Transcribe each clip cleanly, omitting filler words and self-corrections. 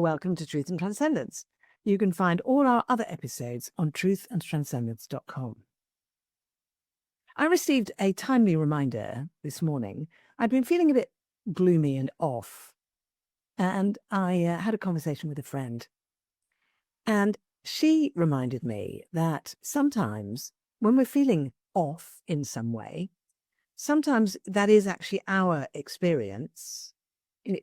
Welcome to Truth and Transcendence. You can find all our other episodes on truthandtranscendence.com. I received a timely reminder this morning. I'd been feeling a bit gloomy and off, and I had a conversation with a friend. And she reminded me that sometimes when we're feeling off in some way, sometimes that is actually our experience.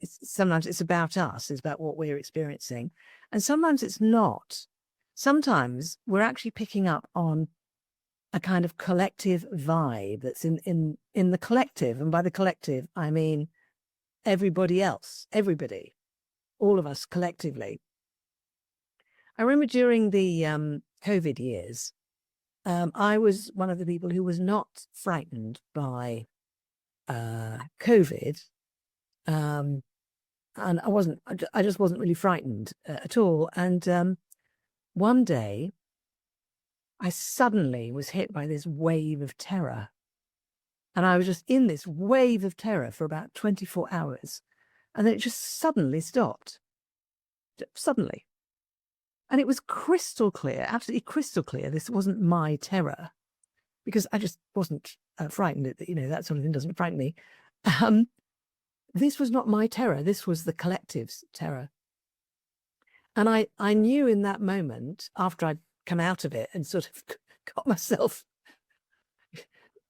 Sometimes it's about us, it's about what we're experiencing. And sometimes it's not. Sometimes we're actually picking up on a kind of collective vibe that's in the collective. And by the collective, I mean everybody else, everybody, all of us collectively. I remember during the COVID years, I was one of the people who was not frightened by COVID. And I just wasn't really frightened at all. And one day I suddenly was hit by this wave of terror. And I was just in this wave of terror for about 24 hours. And then it just suddenly stopped. Suddenly. And it was crystal clear, absolutely crystal clear. This wasn't my terror, because I just wasn't frightened. That sort of thing doesn't frighten me. This was not my terror. This was the collective's terror. And I knew in that moment, after I'd come out of it and sort of got myself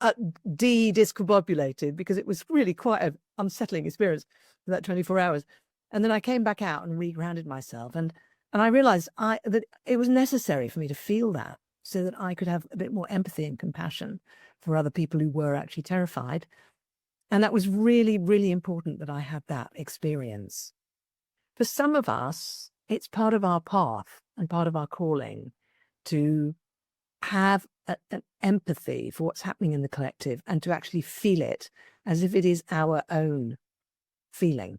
discombobulated, because it was really quite an unsettling experience for that 24 hours. And then I came back out and regrounded myself. And I realized that it was necessary for me to feel that, so that I could have a bit more empathy and compassion for other people who were actually terrified. And that was really, really important that I had that experience. For some of us, it's part of our path and part of our calling to have an empathy for what's happening in the collective, and to actually feel it as if it is our own feeling.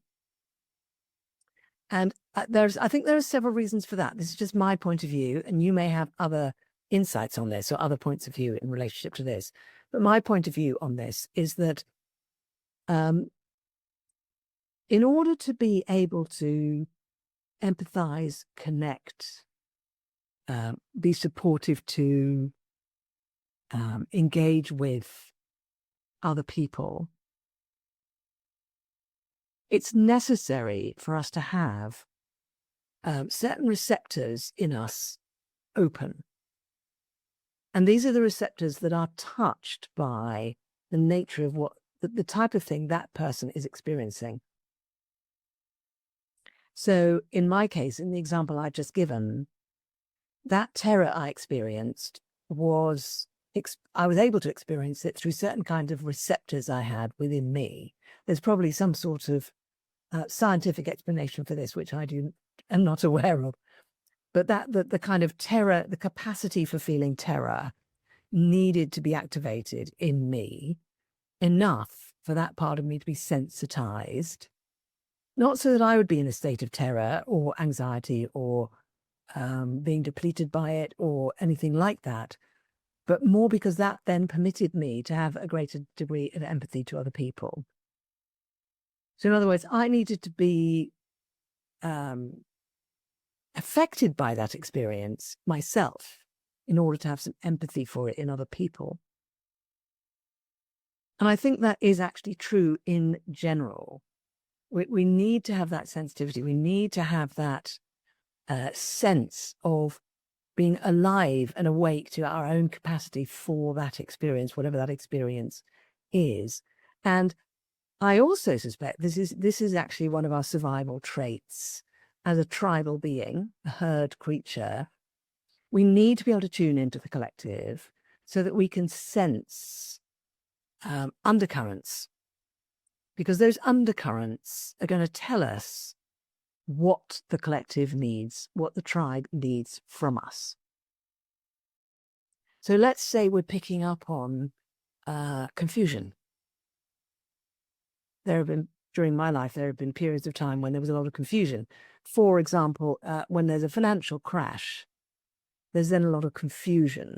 And I think there are several reasons for that. This is just my point of view, and you may have other insights on this or other points of view in relationship to this. But my point of view on this is that in order to be able to empathize, connect, be supportive to, engage with other people, it's necessary for us to have certain receptors in us open. And these are the receptors that are touched by the nature of what the type of thing that person is experiencing. So in my case, in the example I've just given, that terror I experienced I was able to experience it through certain kind of receptors I had within me. There's probably some sort of scientific explanation for this, which am not aware of. But the kind of terror, the capacity for feeling terror, needed to be activated in me enough for that part of me to be sensitized, not so that I would be in a state of terror or anxiety or being depleted by it or anything like that, but more because that then permitted me to have a greater degree of empathy to other people. So in other words, I needed to be affected by that experience myself in order to have some empathy for it in other people. And I think that is actually true in general. We need to have that sensitivity. We need to have that sense of being alive and awake to our own capacity for that experience, whatever that experience is. And I also suspect this is actually one of our survival traits as a tribal being, a herd creature. We need to be able to tune into the collective so that we can sense undercurrents, because those undercurrents are going to tell us what the collective needs, what the tribe needs from us. So let's say we're picking up on confusion. During my life, there have been periods of time when there was a lot of confusion. For example, when there's a financial crash, there's then a lot of confusion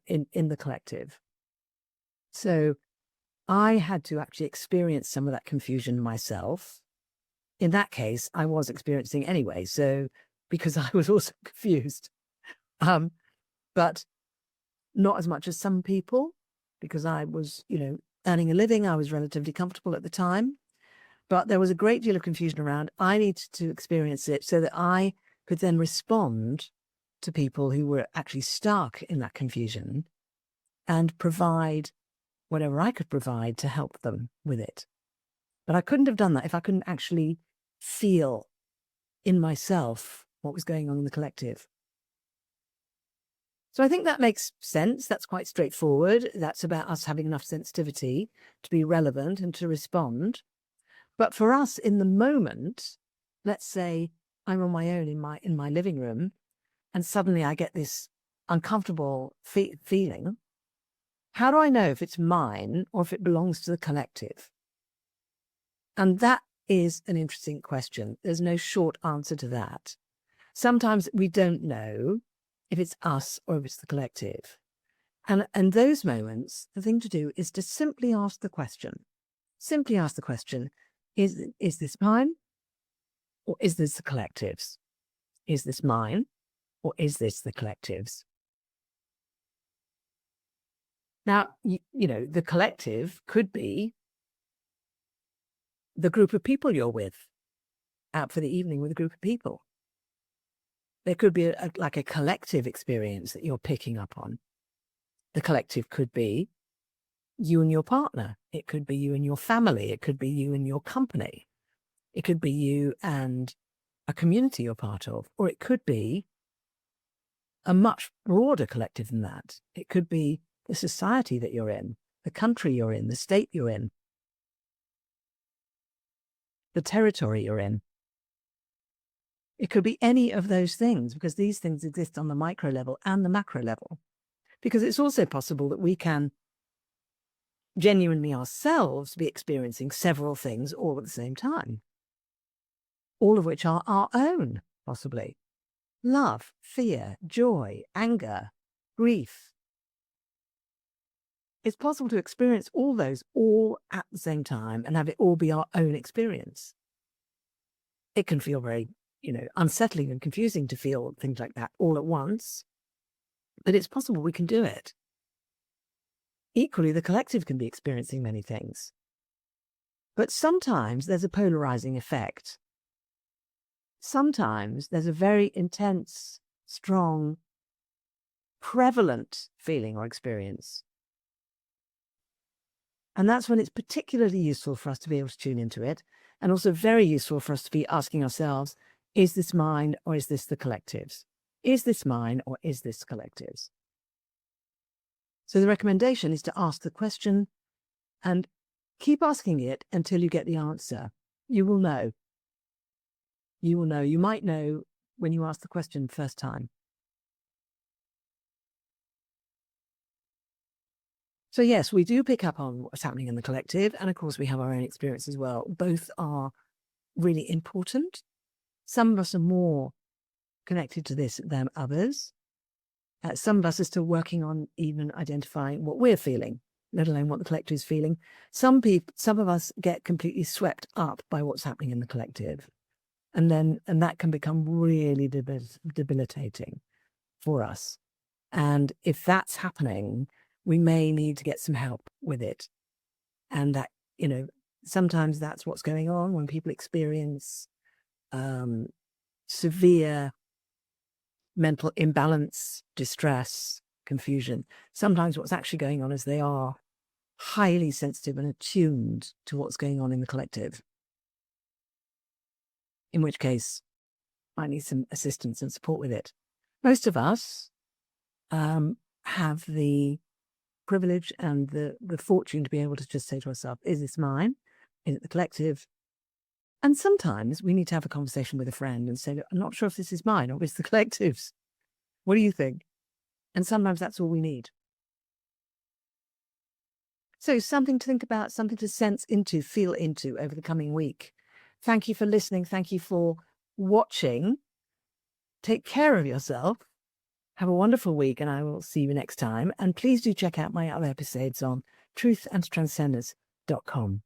in the collective. So I had to actually experience some of that confusion myself. in that case, I was experiencing anyway. So, because I was also confused, but not as much as some people, because I was, earning a living. I was relatively comfortable at the time, but there was a great deal of confusion around. I needed to experience it so that I could then respond to people who were actually stuck in that confusion and provide whatever I could provide to help them with it. But I couldn't have done that if I couldn't actually feel in myself what was going on in the collective. So I think that makes sense. That's quite straightforward. That's about us having enough sensitivity to be relevant and to respond. But for us in the moment, let's say I'm on my own in my living room, and suddenly I get this uncomfortable feeling. How do I know if it's mine or if it belongs to the collective? And that is an interesting question. There's no short answer to that. Sometimes we don't know if it's us or if it's the collective. And in those moments, the thing to do is to simply ask the question. Simply ask the question, is this mine or is this the collective's? Is this mine or is this the collective's? Now, the collective could be the group of people you're with, out for the evening with a group of people. There could be like a collective experience that you're picking up on. The collective could be you and your partner. It could be you and your family. It could be you and your company. It could be you and a community you're part of. Or it could be a much broader collective than that. It could be the society that you're in, the country you're in, the state you're in, the territory you're in. It could be any of those things, because these things exist on the micro level and the macro level. Because it's also possible that we can genuinely ourselves be experiencing several things all at the same time, all of which are our own, possibly. Love, fear, joy, anger, grief. It's possible to experience all those all at the same time and have it all be our own experience. It can feel very, unsettling and confusing to feel things like that all at once, but it's possible we can do it. Equally, the collective can be experiencing many things. But sometimes there's a polarizing effect. Sometimes there's a very intense, strong, prevalent feeling or experience. And that's when it's particularly useful for us to be able to tune into it, and also very useful for us to be asking ourselves, is this mine or is this the collective's? Is this mine or is this collective's? So the recommendation is to ask the question and keep asking it until you get the answer. You will know. You will know. You might know when you ask the question first time. So yes, we do pick up on what's happening in the collective, and of course we have our own experience as well. Both are really important. Some of us are more connected to this than others. Some of us are still working on even identifying what we're feeling, let alone what the collective is feeling. Some of us get completely swept up by what's happening in the collective, and that can become really debilitating for us. And if that's happening, we may need to get some help with it. And that, sometimes that's what's going on when people experience severe mental imbalance, distress, confusion. Sometimes what's actually going on is they are highly sensitive and attuned to what's going on in the collective. In which case, I need some assistance and support with it. Most of us have the privilege and the fortune to be able to just say to ourselves, is this mine? Is it the collective? And sometimes we need to have a conversation with a friend and say, look, I'm not sure if this is mine or if it's the collective's. What do you think? And sometimes that's all we need. So something to think about, something to sense into, feel into over the coming week. Thank you for listening. Thank you for watching. Take care of yourself. Have a wonderful week, and I will see you next time. And please do check out my other episodes on truthandtranscendence.com.